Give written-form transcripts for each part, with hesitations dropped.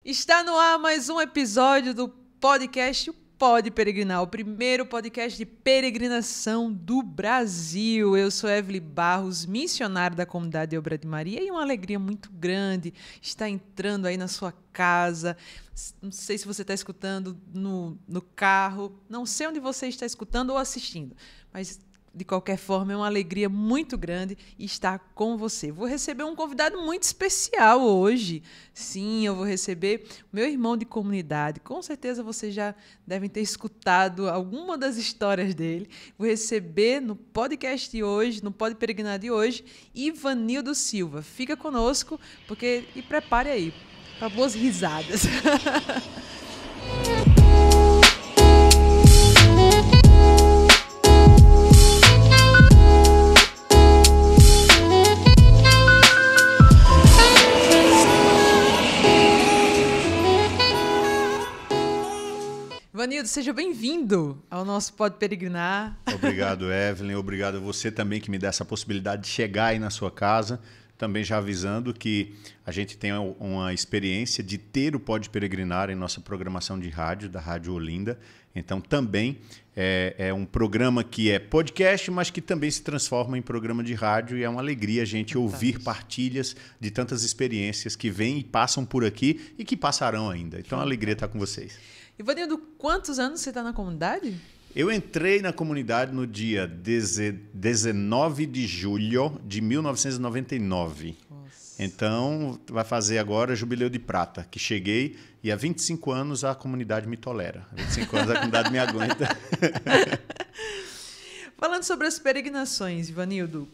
Está no ar mais um episódio do podcast Pode Peregrinar, o primeiro podcast de peregrinação do Brasil. Eu sou Evelyn Barros, missionária da Comunidade de Obra de Maria, e uma alegria muito grande estar entrando aí na sua casa. Não sei se você está escutando no carro, não sei onde você está escutando ou assistindo, mas de qualquer forma, é uma alegria muito grande estar com você. Vou receber um convidado muito especial hoje. Sim, eu vou receber meu irmão de comunidade. Com certeza vocês já devem ter escutado alguma das histórias dele. Vou receber no podcast de hoje, no Pode Peregrinar de hoje, Ivanildo Silva. Fica conosco e prepare aí para boas risadas. Ivanildo, seja bem-vindo ao nosso Pode Peregrinar. Obrigado, Evelyn. Obrigado a você também que me dá essa possibilidade de chegar aí na sua casa. Também já avisando que a gente tem uma experiência de ter o Pode Peregrinar em nossa programação de rádio, da Rádio Olinda. Então, também é um programa que é podcast, mas que também se transforma em programa de rádio. E é uma alegria a gente ouvir partilhas de tantas experiências que vêm e passam por aqui e que passarão ainda. Então, é uma alegria estar com vocês. Ivanildo, quantos anos você está na comunidade? Eu entrei na comunidade no dia 19 de julho de 1999. Nossa. Então, vai fazer agora Jubileu de Prata, que cheguei e há 25 anos a comunidade me tolera. Há 25 anos a comunidade me aguenta. Falando sobre as peregrinações, Ivanildo,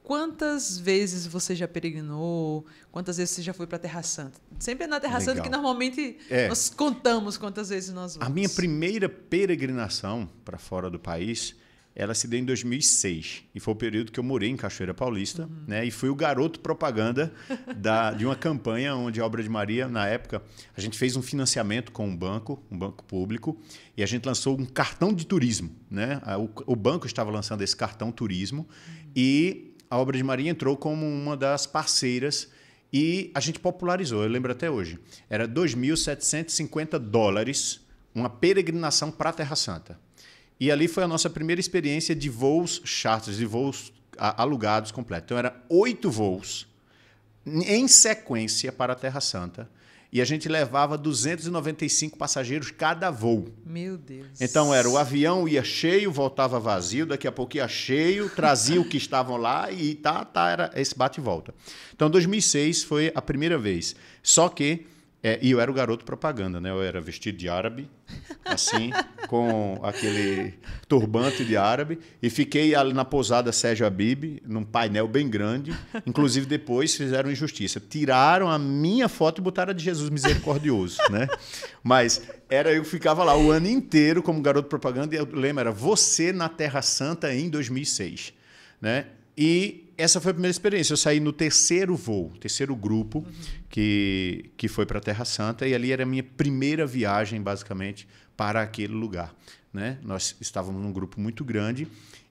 quantas vezes você já peregrinou? Quantas vezes você já foi para a Terra Santa? Sempre é na Terra Santa que normalmente nós contamos quantas vezes nós vamos. A minha primeira peregrinação para fora do país, ela se deu em 2006. E foi o período que eu morei em Cachoeira Paulista, né? E fui o garoto propaganda de uma campanha onde a Obra de Maria, na época, a gente fez um financiamento com um banco público, e a gente lançou um cartão de turismo, né? O banco estava lançando esse cartão turismo e a Obra de Maria entrou como uma das parceiras e a gente popularizou, eu lembro até hoje. Era $2.750, uma peregrinação para a Terra Santa. E ali foi a nossa primeira experiência de voos charters, de voos alugados completos. Então, eram 8 voos em sequência para a Terra Santa. E a gente levava 295 passageiros cada voo. Meu Deus. Então, o avião ia cheio, voltava vazio, daqui a pouco ia cheio, trazia o que estavam lá e era esse bate e volta. Então, 2006 foi a primeira vez. Só que, e eu era o garoto propaganda, né? Eu era vestido de árabe, assim, com aquele turbante de árabe, e fiquei ali na pousada Sérgio Habib, num painel bem grande. Inclusive, depois fizeram injustiça. Tiraram a minha foto e botaram a de Jesus Misericordioso, né? Mas eu ficava lá o ano inteiro como garoto propaganda, e o lema era Você na Terra Santa em 2006, né? E essa foi a primeira experiência. Eu saí no terceiro voo, terceiro grupo que foi para a Terra Santa, e ali era a minha primeira viagem, basicamente, para aquele lugar, né? Nós estávamos num grupo muito grande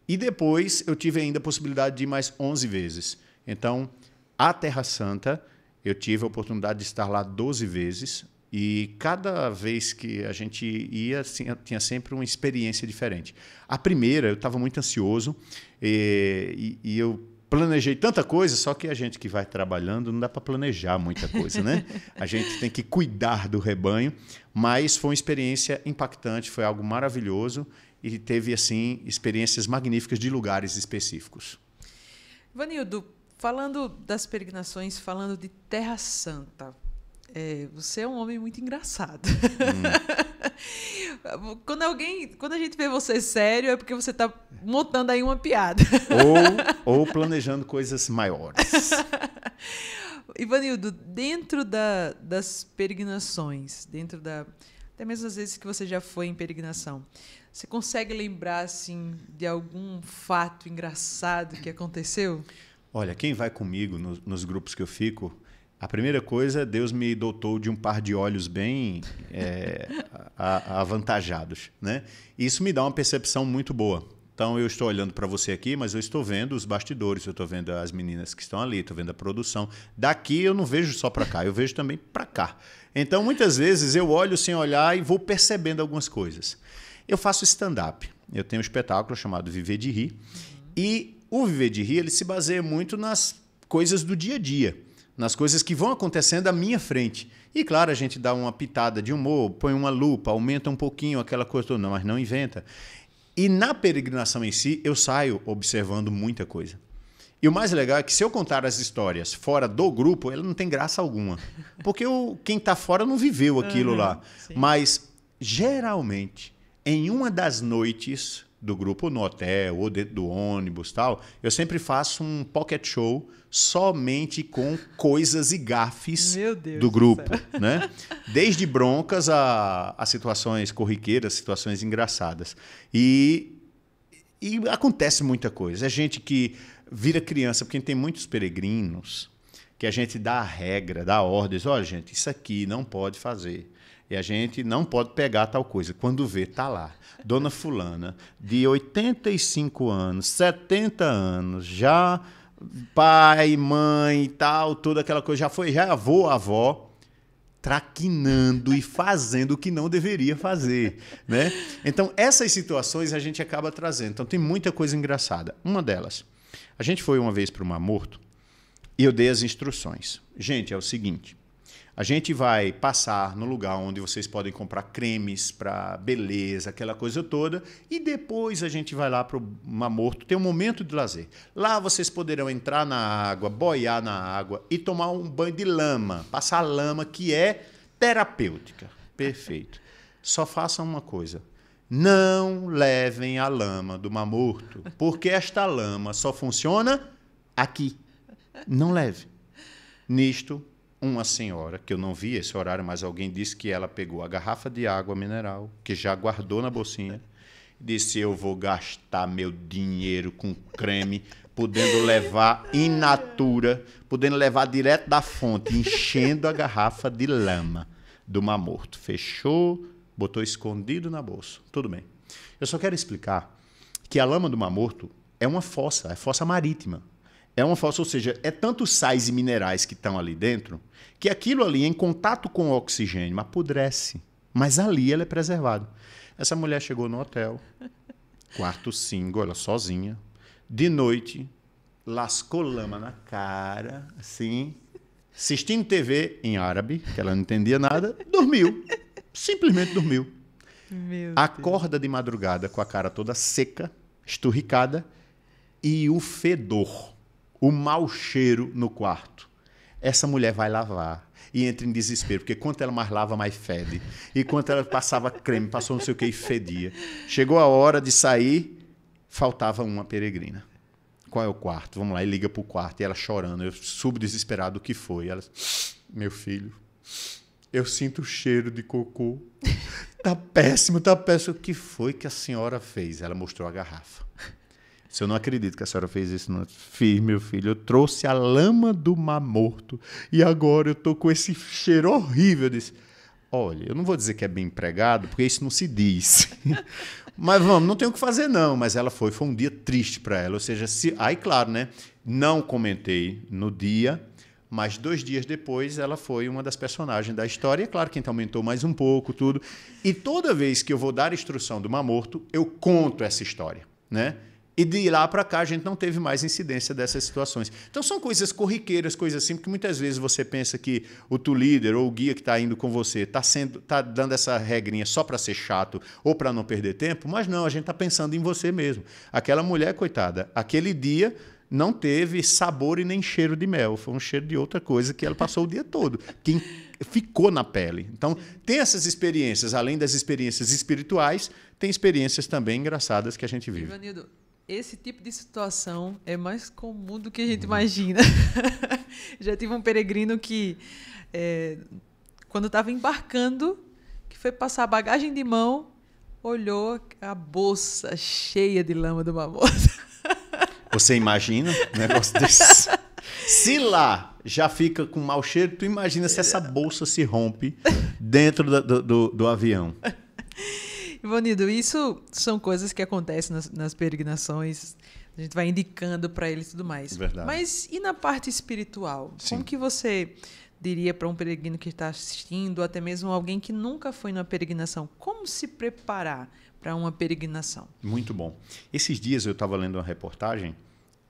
e depois eu tive ainda a possibilidade de ir mais 11 vezes. Então, a Terra Santa, eu tive a oportunidade de estar lá 12 vezes e cada vez que a gente ia, tinha sempre uma experiência diferente. A primeira, eu estava muito ansioso e eu planejei tanta coisa, só que a gente que vai trabalhando não dá para planejar muita coisa, né? A gente tem que cuidar do rebanho, mas foi uma experiência impactante, foi algo maravilhoso e teve, assim, experiências magníficas de lugares específicos. Ivanildo, falando das peregrinações, falando de Terra Santa, você é um homem muito engraçado. Quando a gente vê você sério, é porque você está montando aí uma piada. Ou planejando coisas maiores. Ivanildo, dentro das peregrinações, até mesmo às vezes que você já foi em peregrinação, você consegue lembrar assim, de algum fato engraçado que aconteceu? Olha, quem vai comigo nos grupos que eu fico, a primeira coisa, Deus me dotou de um par de olhos bem avantajados, né? Isso me dá uma percepção muito boa. Então, eu estou olhando para você aqui, mas eu estou vendo os bastidores, eu estou vendo as meninas que estão ali, estou vendo a produção. Daqui eu não vejo só para cá, eu vejo também para cá. Então, muitas vezes eu olho sem olhar e vou percebendo algumas coisas. Eu faço stand-up. Eu tenho um espetáculo chamado Viver de Rir. E o Viver de Rir, ele se baseia muito nas coisas do dia a dia, nas coisas que vão acontecendo à minha frente. E, claro, a gente dá uma pitada de humor, põe uma lupa, aumenta um pouquinho aquela coisa toda, mas não inventa. E na peregrinação em si, eu saio observando muita coisa. E o mais legal é que se eu contar as histórias fora do grupo, ela não tem graça alguma. Porque quem está fora não viveu aquilo lá. Sim. Mas, geralmente, em uma das noites do grupo, no hotel ou dentro do ônibus, tal, eu sempre faço um pocket show somente com coisas e gafes do grupo, né? Desde broncas a situações corriqueiras, situações engraçadas. E acontece muita coisa. É gente que vira criança, porque tem muitos peregrinos que a gente dá a regra, dá ordens. Olha, gente, isso aqui não pode fazer. E a gente não pode pegar tal coisa. Quando vê, tá lá. Dona fulana, de 85 anos, 70 anos, já pai, mãe e tal, toda aquela coisa, já é avô, avó, traquinando e fazendo o que não deveria fazer, né? Então, essas situações a gente acaba trazendo. Então, tem muita coisa engraçada. Uma delas, a gente foi uma vez para o Mar Morto e eu dei as instruções. Gente, é o seguinte, a gente vai passar no lugar onde vocês podem comprar cremes para beleza, aquela coisa toda, e depois a gente vai lá para o Mar Morto, tem um momento de lazer. Lá vocês poderão entrar na água, boiar na água e tomar um banho de lama, passar lama, que é terapêutica. Perfeito. Só façam uma coisa. Não levem a lama do Mar Morto, porque esta lama só funciona aqui. Não leve. Nisto, uma senhora, que eu não vi esse horário, mas alguém disse que ela pegou a garrafa de água mineral, que já guardou na bolsinha, disse, eu vou gastar meu dinheiro com creme, podendo levar in natura, podendo levar direto da fonte, enchendo a garrafa de lama do Mar Morto. Fechou, botou escondido na bolsa. Tudo bem. Eu só quero explicar que a lama do Mar Morto é uma fossa, é fossa marítima. É uma fossa, ou seja, é tantos sais e minerais que estão ali dentro, que aquilo ali, em contato com o oxigênio, apodrece. Mas ali ela é preservada. Essa mulher chegou no hotel, quarto single, ela sozinha, de noite, lascou lama na cara, assim, assistindo TV em árabe, que ela não entendia nada, dormiu. Simplesmente dormiu. Acorda de madrugada com a cara toda seca, esturricada, e o fedor, o mau cheiro no quarto. Essa mulher vai lavar e entra em desespero, porque quanto ela mais lava, mais fede. E quanto ela passava creme, passou não sei o que e fedia. Chegou a hora de sair, faltava uma peregrina. Qual é o quarto? Vamos lá, e liga para o quarto, e ela chorando. Eu subo desesperado, o que foi? Ela, meu filho, eu sinto o cheiro de cocô. Tá péssimo, tá péssimo. O que foi que a senhora fez? Ela mostrou a garrafa. Se eu não acredito que a senhora fez isso, não. Fiz, meu filho. Eu trouxe a lama do Mar Morto e agora eu estou com esse cheiro horrível. Eu disse, olha, eu não vou dizer que é bem empregado, porque isso não se diz. Mas vamos, não tem o que fazer não. Mas ela foi um dia triste para ela. Ou seja, aí claro, né? Não comentei no dia, mas 2 dias depois ela foi uma das personagens da história. E é claro que a gente aumentou mais um pouco, tudo. E toda vez que eu vou dar a instrução do Mar Morto, eu conto essa história, né? E de lá para cá a gente não teve mais incidência dessas situações. Então são coisas corriqueiras, coisas assim, porque muitas vezes você pensa que o tu líder ou o guia que está indo com você está dando essa regrinha só para ser chato ou para não perder tempo, mas não, a gente está pensando em você mesmo. Aquela mulher, coitada, aquele dia não teve sabor e nem cheiro de mel, foi um cheiro de outra coisa que ela passou o dia todo, que ficou na pele. Então tem essas experiências, além das experiências espirituais, tem experiências também engraçadas que a gente vive. Ivanildo, esse tipo de situação é mais comum do que a gente imagina. Já tive um peregrino que, quando estava embarcando, que foi passar a bagagem de mão, olhou a bolsa cheia de lama do Mar Morto. Você imagina um negócio desse? Se lá já fica com mau cheiro, tu imagina se essa bolsa se rompe dentro do avião. Ivanido, isso são coisas que acontecem nas peregrinações. A gente vai indicando para ele e tudo mais. Verdade. Mas e na parte espiritual? Sim. Como que você diria para um peregrino que está assistindo, ou até mesmo alguém que nunca foi numa peregrinação, como se preparar para uma peregrinação? Muito bom. Esses dias eu estava lendo uma reportagem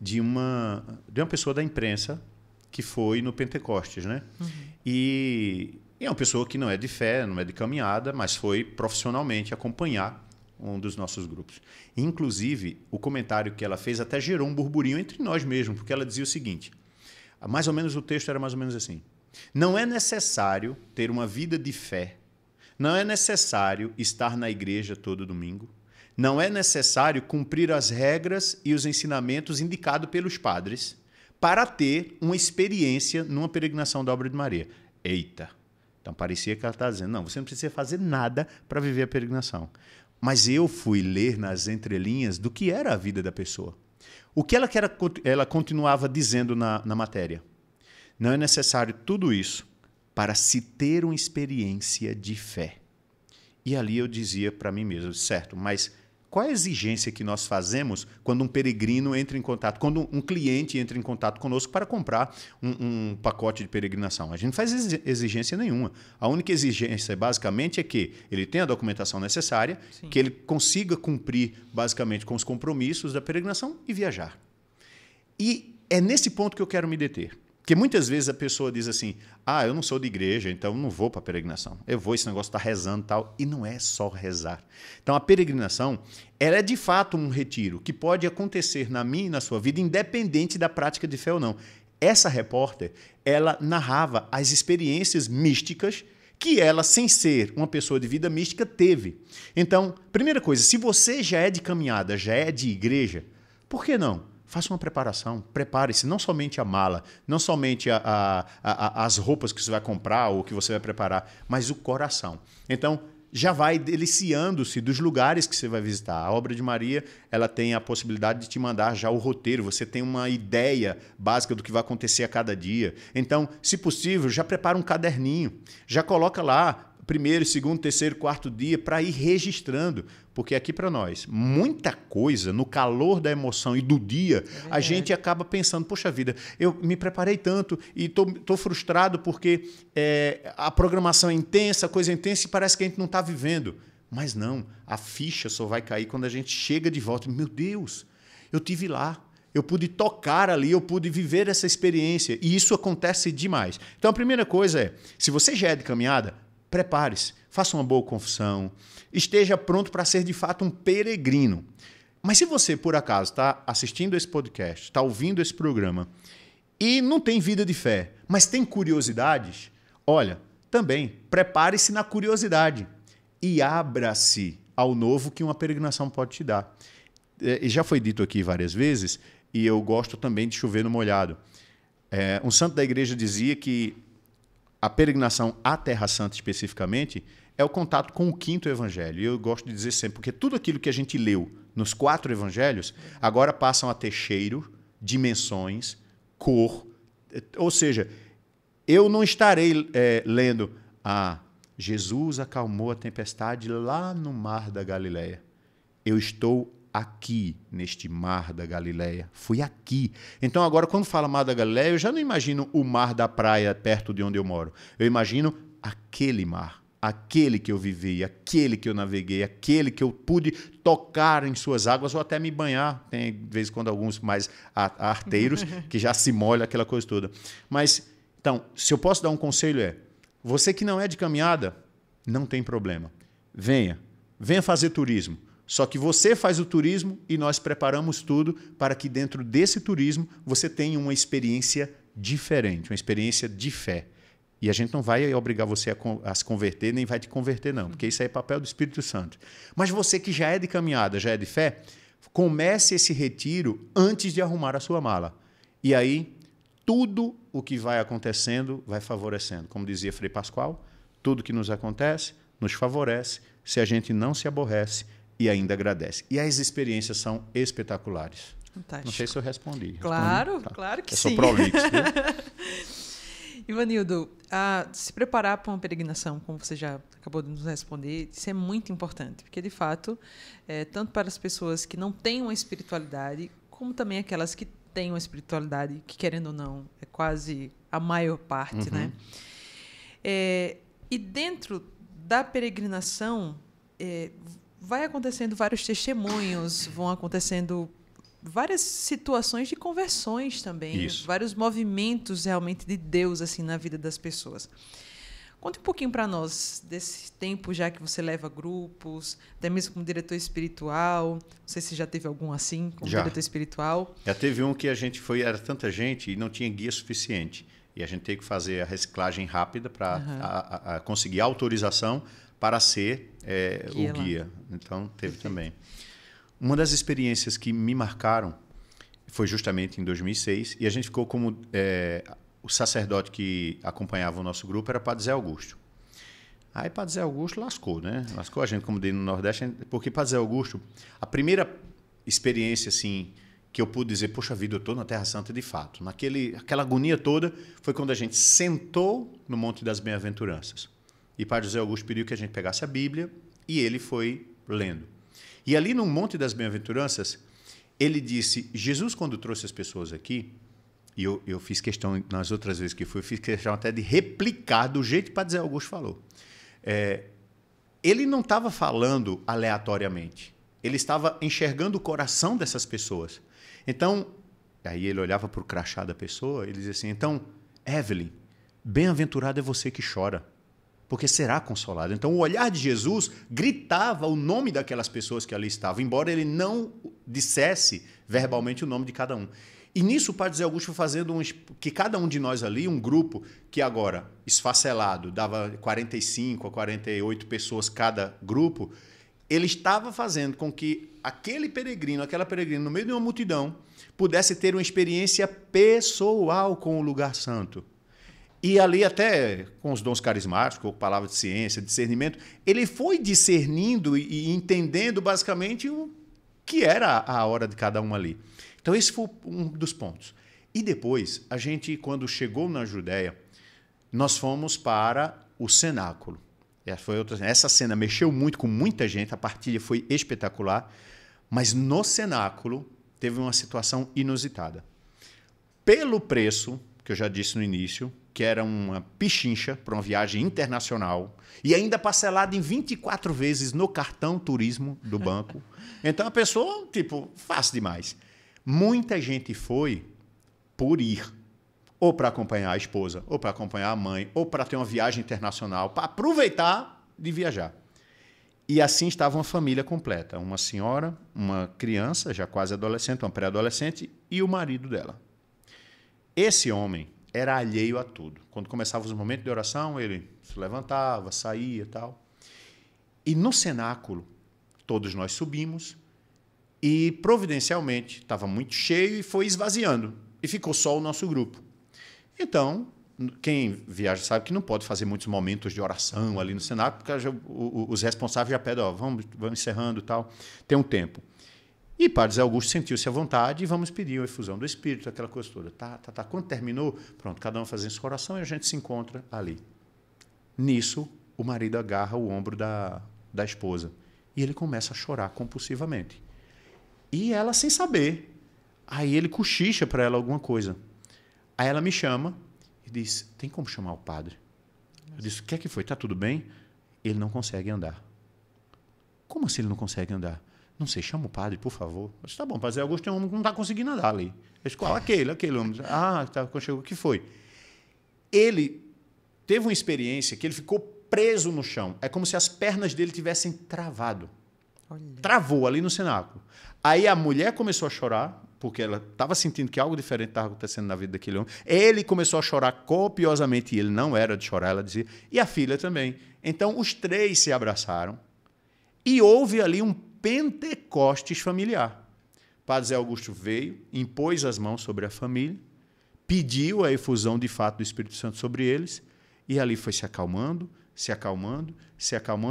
de uma pessoa da imprensa que foi no Pentecostes, né? E é uma pessoa que não é de fé, não é de caminhada, mas foi profissionalmente acompanhar um dos nossos grupos. Inclusive, o comentário que ela fez até gerou um burburinho entre nós mesmos, porque ela dizia o seguinte, mais ou menos o texto era mais ou menos assim: não é necessário ter uma vida de fé, não é necessário estar na igreja todo domingo, não é necessário cumprir as regras e os ensinamentos indicados pelos padres para ter uma experiência numa peregrinação da Obra de Maria. Eita! Então parecia que ela estava dizendo, não, você não precisa fazer nada para viver a peregrinação. Mas eu fui ler nas entrelinhas do que era a vida da pessoa. O que ela continuava dizendo na matéria? Não é necessário tudo isso para se ter uma experiência de fé. E ali eu dizia para mim mesmo, certo, mas qual é a exigência que nós fazemos quando um peregrino entra em contato, quando um cliente entra em contato conosco para comprar um pacote de peregrinação? A gente não faz exigência nenhuma. A única exigência, basicamente, é que ele tenha a documentação necessária, Sim. que ele consiga cumprir, basicamente, com os compromissos da peregrinação e viajar. E é nesse ponto que eu quero me deter. Porque muitas vezes a pessoa diz assim, eu não sou de igreja, então não vou para a peregrinação. Eu vou, esse negócio está rezando e tal. E não é só rezar. Então a peregrinação, ela é de fato um retiro que pode acontecer na minha e na sua vida, independente da prática de fé ou não. Essa repórter, ela narrava as experiências místicas que ela, sem ser uma pessoa de vida mística, teve. Então, primeira coisa, se você já é de caminhada, já é de igreja, por que não? Faça uma preparação, prepare-se, não somente a mala, não somente as roupas que você vai comprar ou que você vai preparar, mas o coração. Então, já vai deliciando-se dos lugares que você vai visitar. A Obra de Maria, ela tem a possibilidade de te mandar já o roteiro, você tem uma ideia básica do que vai acontecer a cada dia. Então, se possível, já prepara um caderninho, já coloca lá primeiro, segundo, terceiro, quarto dia para ir registrando, porque aqui para nós, muita coisa, no calor da emoção e do dia, a gente acaba pensando, poxa vida, eu me preparei tanto e estou frustrado porque a programação é intensa, a coisa é intensa e parece que a gente não está vivendo. Mas não, a ficha só vai cair quando a gente chega de volta. Meu Deus, eu tive lá. Eu pude tocar ali, eu pude viver essa experiência. E isso acontece demais. Então, a primeira coisa é, se você já é de caminhada, prepare-se, faça uma boa confissão, esteja pronto para ser de fato um peregrino. Mas se você, por acaso, está assistindo esse podcast, está ouvindo esse programa e não tem vida de fé, mas tem curiosidades, olha, também prepare-se na curiosidade e abra-se ao novo que uma peregrinação pode te dar. E já foi dito aqui várias vezes, e eu gosto também de chover no molhado. Um santo da igreja dizia que a peregrinação à Terra Santa, especificamente, é o contato com o quinto evangelho. E eu gosto de dizer sempre, porque tudo aquilo que a gente leu nos 4 evangelhos, agora passam a ter cheiro, dimensões, cor. Ou seja, eu não estarei lendo Jesus acalmou a tempestade lá no mar da Galileia. Eu estou aqui, neste mar da Galileia. Fui aqui. Então, agora, quando fala mar da Galileia, eu já não imagino o mar da praia perto de onde eu moro. Eu imagino aquele mar, aquele que eu vivi, aquele que eu naveguei, aquele que eu pude tocar em suas águas ou até me banhar. Tem, de vez em quando, alguns mais arteiros que já se molham, aquela coisa toda. Mas, então, se eu posso dar um conselho você que não é de caminhada, não tem problema. Venha fazer turismo. Só que você faz o turismo e nós preparamos tudo para que dentro desse turismo você tenha uma experiência diferente, uma experiência de fé. E a gente não vai obrigar você a se converter, nem vai te converter não, porque isso aí é papel do Espírito Santo. Mas você que já é de caminhada, já é de fé, comece esse retiro antes de arrumar a sua mala. E aí, tudo o que vai acontecendo vai favorecendo. Como dizia Frei Pascoal, tudo que nos acontece nos favorece se a gente não se aborrece e ainda agradece. E as experiências são espetaculares. Fantástico. Não sei se eu respondi. Claro, Tá. claro que eu sim. Eu sou prolixo. Ivanildo, se preparar para uma peregrinação, como você já acabou de nos responder, isso é muito importante, porque, de fato, tanto para as pessoas que não têm uma espiritualidade, como também aquelas que têm uma espiritualidade, que, querendo ou não, é quase a maior parte, né? E dentro da peregrinação, vai acontecendo vários testemunhos, vão acontecendo várias situações de conversões também, vários movimentos realmente de Deus assim na vida das pessoas. Conte um pouquinho para nós desse tempo já que você leva grupos, até mesmo como diretor espiritual. Não sei se já teve algum assim, como diretor espiritual. Já teve um que a gente foi, era tanta gente e não tinha guia suficiente. E a gente teve que fazer a reciclagem rápida para conseguir autorização para ser o guia. Então, teve também. Uma das experiências que me marcaram foi justamente em 2006, e a gente ficou como... o sacerdote que acompanhava o nosso grupo era Padre Zé Augusto. Aí Padre Zé Augusto lascou, né? Lascou a gente, como dei no Nordeste, porque Padre Zé Augusto, a primeira experiência assim, que eu pude dizer, poxa vida, eu estou na Terra Santa de fato. Aquela agonia toda foi quando a gente sentou no Monte das Bem-aventuranças. E Padre Zé Augusto pediu que a gente pegasse a Bíblia e ele foi lendo. E ali no Monte das Bem-aventuranças, ele disse, Jesus, quando trouxe as pessoas aqui, e eu fiz questão, nas outras vezes que fui, fiz questão até de replicar do jeito que Padre Zé Augusto falou. Ele não estava falando aleatoriamente. Ele estava enxergando o coração dessas pessoas. Então, aí ele olhava para o crachá da pessoa, ele dizia assim, então, Evelyn, bem-aventurada é você que chora, porque será consolado. Então, o olhar de Jesus gritava o nome daquelas pessoas que ali estavam, embora ele não dissesse verbalmente o nome de cada um. E nisso o Padre Zé Augusto foi fazendo que cada um de nós ali, um grupo que agora, esfacelado, dava 45 a 48 pessoas cada grupo, ele estava fazendo com que aquele peregrino, aquela peregrina, no meio de uma multidão, pudesse ter uma experiência pessoal com o lugar santo. E ali até com os dons carismáticos, com palavra de ciência, discernimento, ele foi discernindo e entendendo basicamente o que era a hora de cada um ali. Então esse foi um dos pontos. E depois, a gente, quando chegou na Judéia, nós fomos para o cenáculo. Essa cena mexeu muito com muita gente, a partilha foi espetacular, mas no cenáculo teve uma situação inusitada. Pelo preço, que eu já disse no início, que era uma pichincha para uma viagem internacional e ainda parcelada em 24 vezes no cartão turismo do banco. Então a pessoa, fácil demais. Muita gente foi por ir, ou para acompanhar a esposa, ou para acompanhar a mãe, ou para ter uma viagem internacional, para aproveitar de viajar. E assim estava uma família completa, uma senhora, uma criança, já quase adolescente, uma pré-adolescente, e o marido dela. Esse homem era alheio a tudo. Quando começavam os momentos de oração, ele se levantava, saía e tal. E no cenáculo, todos nós subimos e, providencialmente, estava muito cheio e foi esvaziando. E ficou só o nosso grupo. Então, quem viaja sabe que não pode fazer muitos momentos de oração ali no cenáculo, porque os responsáveis já pedem, vamos encerrando e tal. Tem um tempo. E Padre Zé Augusto sentiu-se à vontade e vamos pedir a efusão do Espírito, aquela coisa toda. Tá. Quando terminou, pronto, cada um fazendo sua oração e a gente se encontra ali. Nisso, o marido agarra o ombro da esposa e ele começa a chorar compulsivamente. E ela sem saber. Aí ele cochicha para ela alguma coisa. Aí ela me chama e diz, tem como chamar o padre? Eu disse, o que é que foi? Está tudo bem? Ele não consegue andar. Como assim ele não consegue andar? Não sei, chama o padre, por favor. Eu disse, tá bom, Padre Zé Augusto tem um homem que não está conseguindo andar ali. Eu disse, qual? Aquele homem. Chegou, o que foi? Ele teve uma experiência que ele ficou preso no chão. É como se as pernas dele tivessem travado. Olha. Travou ali no cenáculo. Aí a mulher começou a chorar, porque ela estava sentindo que algo diferente estava acontecendo na vida daquele homem. Ele começou a chorar copiosamente, e ele não era de chorar, ela dizia, e a filha também. Então, os três se abraçaram e houve ali um Pentecostes familiar. Padre Zé Augusto veio, impôs as mãos sobre a família, pediu a efusão de fato do Espírito Santo sobre eles, e ali foi se acalmando,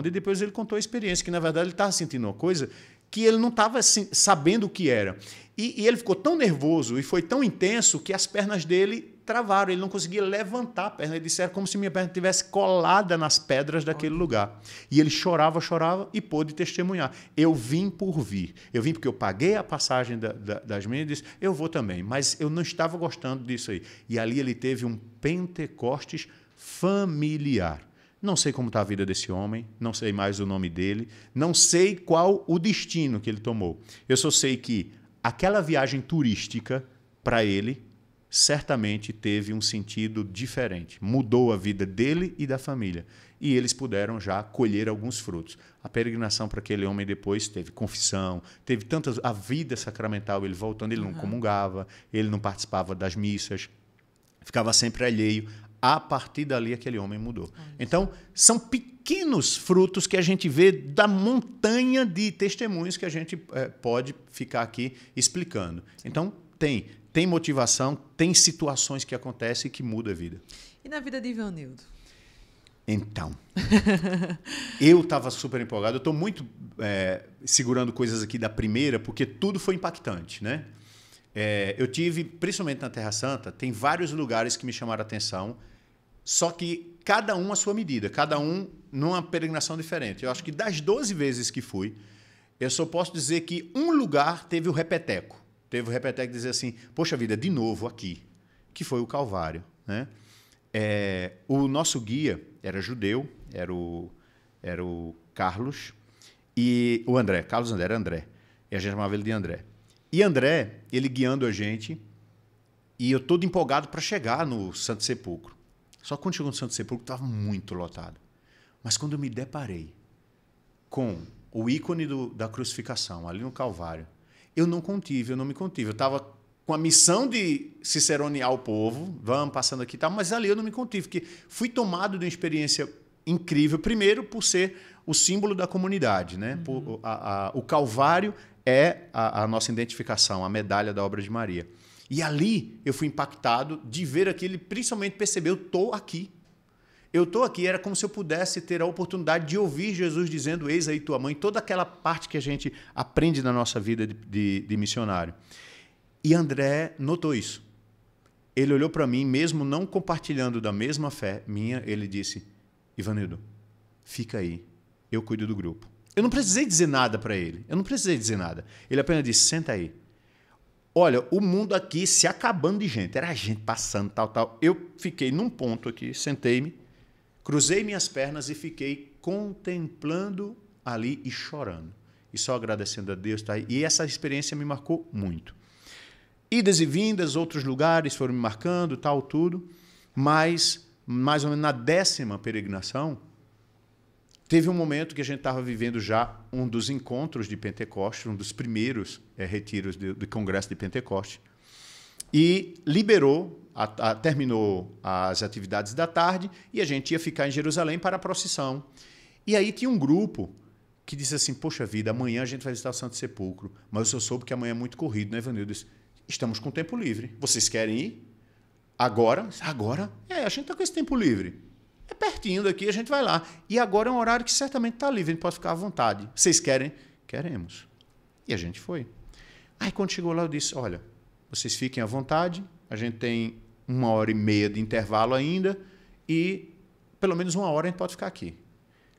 e depois ele contou a experiência, que na verdade ele estava sentindo uma coisa que ele não estava sabendo o que era. E ele ficou tão nervoso e foi tão intenso que as pernas dele travaram, ele não conseguia levantar a perna. Ele disse, era como se minha perna estivesse colada nas pedras daquele lugar. E ele chorava e pôde testemunhar. Eu vim por vir. Eu vim porque eu paguei a passagem das meninas e disse, eu vou também. Mas eu não estava gostando disso aí. E ali ele teve um Pentecostes familiar. Não sei como está a vida desse homem, não sei mais o nome dele, não sei qual o destino que ele tomou. Eu só sei que aquela viagem turística, para ele, certamente teve um sentido diferente. Mudou a vida dele e da família. E eles puderam já colher alguns frutos. A peregrinação para aquele homem depois teve confissão, teve tantas... A vida sacramental, ele voltando, ele não comungava, ele não participava das missas, ficava sempre alheio. A partir dali, aquele homem mudou. Então, são pequenos frutos que a gente vê da montanha de testemunhos que a gente pode ficar aqui explicando. Então, tem motivação, tem situações que acontecem e que mudam a vida. E na vida de Ivanildo? Então, eu estava super empolgado. Eu estou muito segurando coisas aqui da primeira, porque tudo foi impactante, né? Eu tive, principalmente na Terra Santa, tem vários lugares que me chamaram a atenção, só que cada um à sua medida, cada um numa peregrinação diferente. Eu acho que das 12 vezes que fui, eu só posso dizer que um lugar teve o repeteco. Teve o repeteco dizer assim, poxa vida, de novo aqui, que foi o Calvário, né? O nosso guia era judeu, era o Carlos, e o André, Carlos André, era André, e a gente chamava ele de André. E André, ele guiando a gente, e eu todo empolgado para chegar no Santo Sepulcro. Só que quando chegou no Santo Sepulcro, estava muito lotado. Mas quando eu me deparei com o ícone da crucificação, ali no Calvário, eu não me contive. Eu estava com a missão de ciceronear o povo, vamos passando aqui e tal, mas ali eu não me contive, porque fui tomado de uma experiência incrível, primeiro por ser o símbolo da comunidade, né? O Calvário é a nossa identificação, a medalha da obra de Maria. E ali eu fui impactado de ver aquilo e principalmente perceber, eu estou aqui. Eu estou aqui, era como se eu pudesse ter a oportunidade de ouvir Jesus dizendo, eis aí tua mãe, toda aquela parte que a gente aprende na nossa vida de missionário. E André notou isso. Ele olhou para mim, mesmo não compartilhando da mesma fé minha, ele disse, Ivanildo, fica aí, eu cuido do grupo. Eu não precisei dizer nada para ele, Ele apenas disse, senta aí. Olha, o mundo aqui se acabando de gente, era gente passando, tal. Eu fiquei num ponto aqui, sentei-me, cruzei minhas pernas e fiquei contemplando ali e chorando. E só agradecendo a Deus. Tá? E essa experiência me marcou muito. Idas e vindas, outros lugares foram me marcando, tal, tudo. Mas, mais ou menos na 10ª peregrinação, teve um momento que a gente estava vivendo já um dos encontros de Pentecostes, um dos primeiros retiros do Congresso de Pentecostes, e terminou as atividades da tarde e a gente ia ficar em Jerusalém para a procissão. E aí tinha um grupo que disse assim, poxa vida, amanhã a gente vai visitar o Santo Sepulcro, mas eu só soube que amanhã é muito corrido, né, Ivanildo? Estamos com tempo livre, vocês querem ir? Agora? Agora? A gente está com esse tempo livre. É pertinho daqui, a gente vai lá. E agora é um horário que certamente está livre, a gente pode ficar à vontade. Vocês querem? Queremos. E a gente foi. Aí quando chegou lá eu disse, olha, vocês fiquem à vontade, a gente tem 1h30 de intervalo ainda e pelo menos 1 hora a gente pode ficar aqui.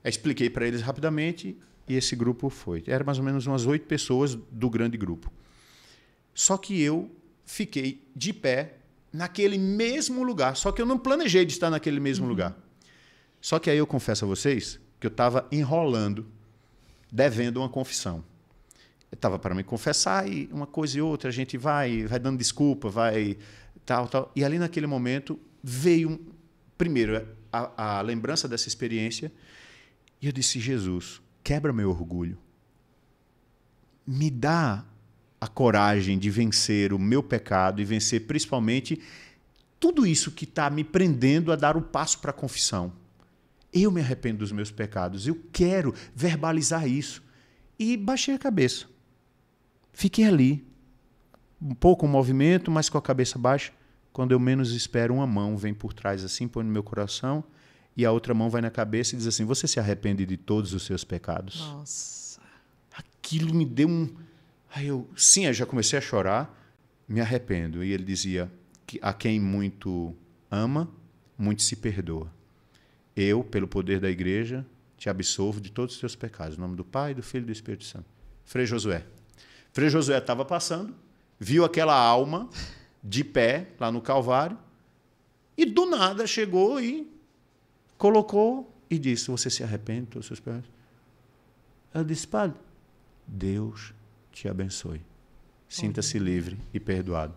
Aí expliquei para eles rapidamente e esse grupo foi. Era mais ou menos umas 8 pessoas do grande grupo. Só que eu fiquei de pé naquele mesmo lugar, só que eu não planejei de estar naquele mesmo lugar. Só que aí eu confesso a vocês que eu estava enrolando, devendo uma confissão. Eu estava para me confessar e uma coisa e outra, a gente vai dando desculpa, vai tal. E ali naquele momento veio, primeiro, a lembrança dessa experiência e eu disse, Jesus, quebra meu orgulho. Me dá a coragem de vencer o meu pecado e vencer principalmente tudo isso que está me prendendo a dar o passo para a confissão. Eu me arrependo dos meus pecados, eu quero verbalizar isso. E baixei a cabeça. Fiquei ali, um pouco um movimento, mas com a cabeça baixa. Quando eu menos espero, uma mão vem por trás assim, põe no meu coração, e a outra mão vai na cabeça e diz assim, você se arrepende de todos os seus pecados? Nossa. Aquilo me deu um... Aí eu já comecei a chorar, me arrependo. E ele dizia, a quem muito ama, muito se perdoa. Eu, pelo poder da igreja, te absolvo de todos os teus pecados. Em nome do Pai, do Filho e do Espírito Santo. Frei Josué. Frei Josué estava passando, viu aquela alma de pé lá no Calvário e do nada chegou e colocou e disse: você se arrepende dos seus pecados? Eu disse: padre, Deus te abençoe. Sinta-se livre e perdoado.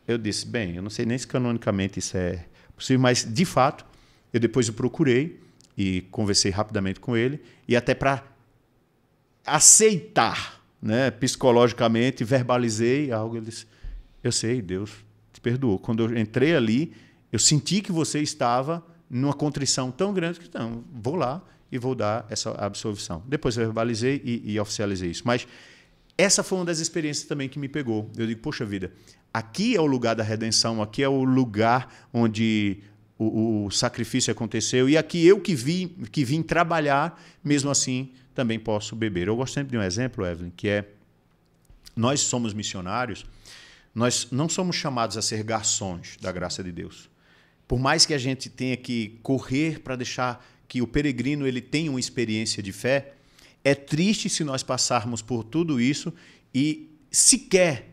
Eu disse: bem, eu não sei nem se canonicamente isso é possível, mas de fato, depois o procurei e conversei rapidamente com ele, e até para aceitar, né, psicologicamente, verbalizei algo. Ele disse: eu sei, Deus te perdoou. Quando eu entrei ali, eu senti que você estava numa contrição tão grande que, não, vou lá e vou dar essa absolvição. Depois eu verbalizei e oficializei isso. Mas essa foi uma das experiências também que me pegou. Eu digo: poxa vida, aqui é o lugar da redenção, aqui é o lugar onde o sacrifício aconteceu, e aqui eu que vim trabalhar, mesmo assim, também posso beber. Eu gosto sempre de um exemplo, Evelyn, que é: nós somos missionários, nós não somos chamados a ser garçons da graça de Deus. Por mais que a gente tenha que correr para deixar que o peregrino ele tenha uma experiência de fé, é triste se nós passarmos por tudo isso e sequer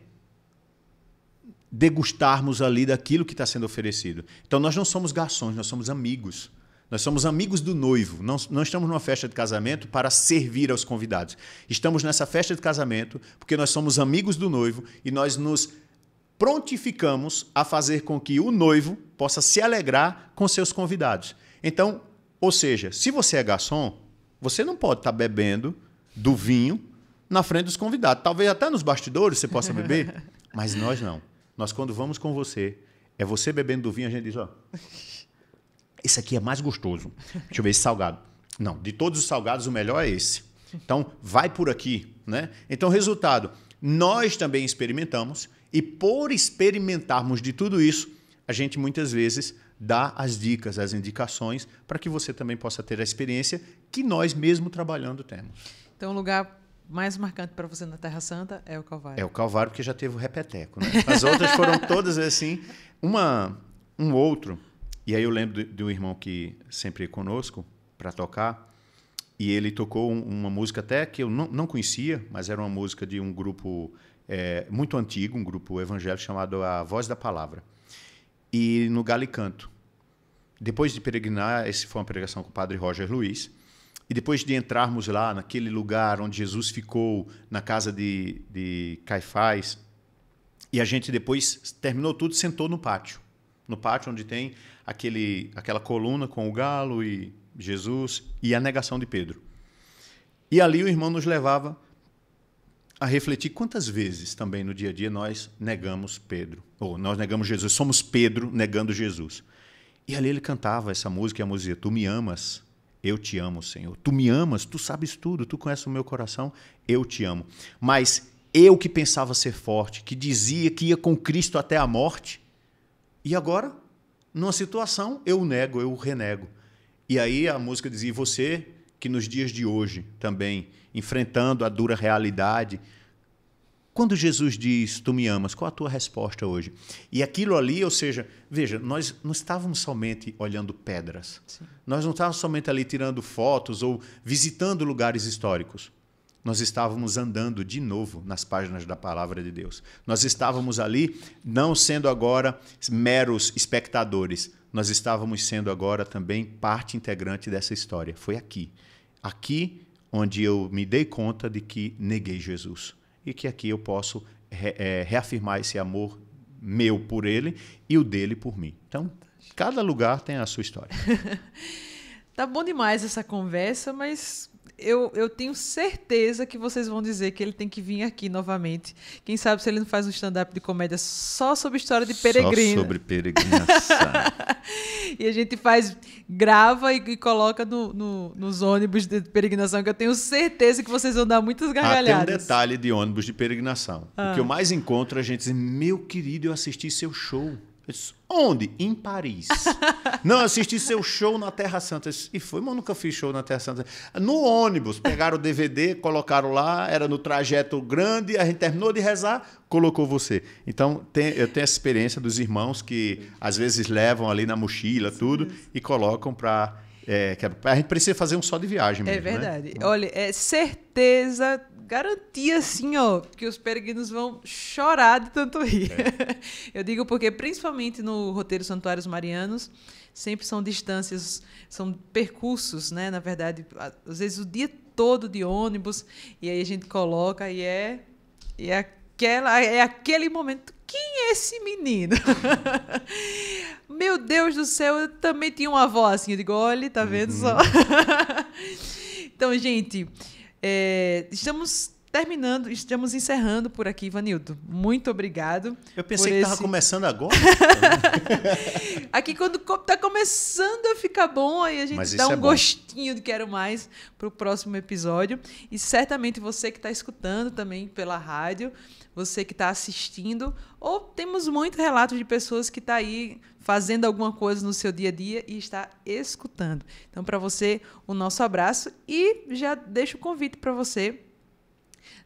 degustarmos ali daquilo que está sendo oferecido. Então, nós não somos garçons, nós somos amigos. Nós somos amigos do noivo. Não estamos numa festa de casamento para servir aos convidados. Estamos nessa festa de casamento porque nós somos amigos do noivo e nós nos prontificamos a fazer com que o noivo possa se alegrar com seus convidados. Então, ou seja, se você é garçom, você não pode estar bebendo do vinho na frente dos convidados. Talvez até nos bastidores você possa beber, mas nós não. Nós, quando vamos com você, é você bebendo do vinho, a gente diz: ó, esse aqui é mais gostoso. Deixa eu ver esse salgado. Não, de todos os salgados, o melhor é esse. Então, vai por aqui, né? Então, resultado, nós também experimentamos, e por experimentarmos de tudo isso, a gente muitas vezes dá as dicas, as indicações, para que você também possa ter a experiência que nós mesmo trabalhando temos. Então, o lugar mais marcante para você na Terra Santa é o Calvário. É o Calvário, porque já teve o repeteco, né? As outras foram todas assim, um outro. E aí eu lembro de um irmão que sempre ia conosco para tocar, e ele tocou uma música até que eu não conhecia, mas era uma música de um grupo muito antigo, um grupo evangélico chamado A Voz da Palavra. E no Galicanto. Depois de peregrinar, essa foi uma pregação com o padre Roger Luiz, e depois de entrarmos lá naquele lugar onde Jesus ficou, na casa de Caifás, e a gente depois terminou tudo, sentou no pátio onde tem aquela coluna com o galo e Jesus e a negação de Pedro. E ali o irmão nos levava a refletir quantas vezes também no dia a dia nós negamos Pedro, ou nós negamos Jesus, somos Pedro negando Jesus. E ali ele cantava essa música, e a música dizia: tu me amas, eu te amo, Senhor. Tu me amas, tu sabes tudo, tu conheces o meu coração, eu te amo. Mas eu que pensava ser forte, que dizia que ia com Cristo até a morte, e agora, numa situação, eu o nego, eu o renego. E aí a música dizia: e você que nos dias de hoje também, enfrentando a dura realidade, quando Jesus diz, tu me amas, qual a tua resposta hoje? E aquilo ali, ou seja, veja, nós não estávamos somente olhando pedras. Sim. Nós não estávamos somente ali tirando fotos ou visitando lugares históricos. Nós estávamos andando de novo nas páginas da Palavra de Deus. Nós estávamos ali não sendo agora meros espectadores, nós estávamos sendo agora também parte integrante dessa história. Foi aqui onde eu me dei conta de que neguei Jesus. E que aqui eu posso reafirmar esse amor meu por ele e o dele por mim. Então, cada lugar tem a sua história. Tá bom demais essa conversa, mas eu tenho certeza que vocês vão dizer que ele tem que vir aqui novamente. Quem sabe se ele não faz um stand-up de comédia só sobre história de peregrino. Só sobre peregrinação. E a gente grava e coloca nos ônibus de peregrinação, que eu tenho certeza que vocês vão dar muitas gargalhadas. Tem um detalhe de ônibus de peregrinação. O que eu mais encontro, a gente diz: meu querido, eu assisti seu show. Eu disse, onde? Em Paris. Não, assisti seu show na Terra Santa. E foi, mas eu nunca fiz show na Terra Santa. No ônibus, pegaram o DVD, colocaram lá, era no trajeto grande, a gente terminou de rezar, colocou você. Então, eu tenho essa experiência dos irmãos que às vezes levam ali na mochila, tudo, e colocam para... a gente precisa fazer um só de viagem mesmo. É verdade. Né? Olha, é certeza, garantia assim, ó, que os peregrinos vão chorar de tanto rir. Eu digo porque, principalmente no roteiro Santuários Marianos, sempre são distâncias, são percursos, né? Na verdade, às vezes o dia todo de ônibus, e aí a gente coloca e é aquele momento. Quem é esse menino? Meu Deus do céu, eu também tinha uma avó assim. Eu digo, olha, tá vendo só? Então, gente, estamos encerrando por aqui, Ivanildo. Muito obrigado. Eu pensei que estava começando agora. Aqui, quando está começando a ficar bom, aí a gente dá um gostinho de quero mais para o próximo episódio. E certamente você que está escutando também pela rádio, você que está assistindo, ou temos muitos relatos de pessoas que estão aí fazendo alguma coisa no seu dia a dia e está escutando. Então, para você, o nosso abraço e já deixo o convite para você.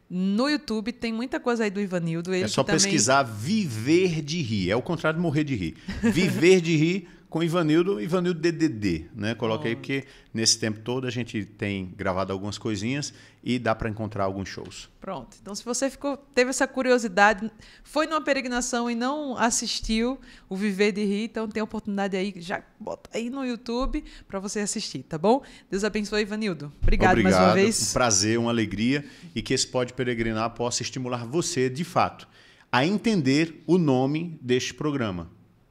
No YouTube tem muita coisa aí do Ivanildo. Ele só pesquisar Viver de Rir. É o contrário de morrer de rir. Viver de Rir com Ivanildo DDD. Né? Coloquei porque nesse tempo todo a gente tem gravado algumas coisinhas e dá para encontrar alguns shows. Pronto. Então, se você teve essa curiosidade, foi numa peregrinação e não assistiu o Viver de Rir, então tem a oportunidade aí, já bota aí no YouTube para você assistir, tá bom? Deus abençoe, Ivanildo. Obrigado mais uma vez. Um prazer, uma alegria e que esse Pode Peregrinar possa estimular você, de fato, a entender o nome deste programa.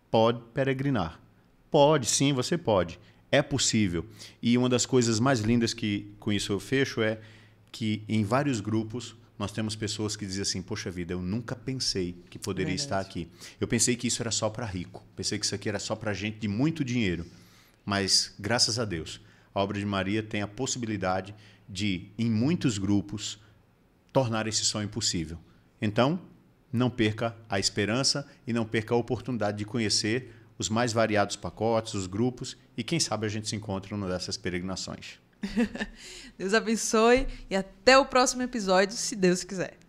Pode Peregrinar. Pode, sim, você pode. É possível. E uma das coisas mais lindas que com isso eu fecho é que em vários grupos nós temos pessoas que dizem assim, poxa vida, eu nunca pensei que poderia estar aqui. Eu pensei que isso era só para rico. Pensei que isso aqui era só para gente de muito dinheiro. Mas, graças a Deus, a Obra de Maria tem a possibilidade de, em muitos grupos, tornar esse sonho possível. Então, não perca a esperança e não perca a oportunidade de conhecer os mais variados pacotes, os grupos, e quem sabe a gente se encontra numa dessas peregrinações. Deus abençoe e até o próximo episódio, se Deus quiser.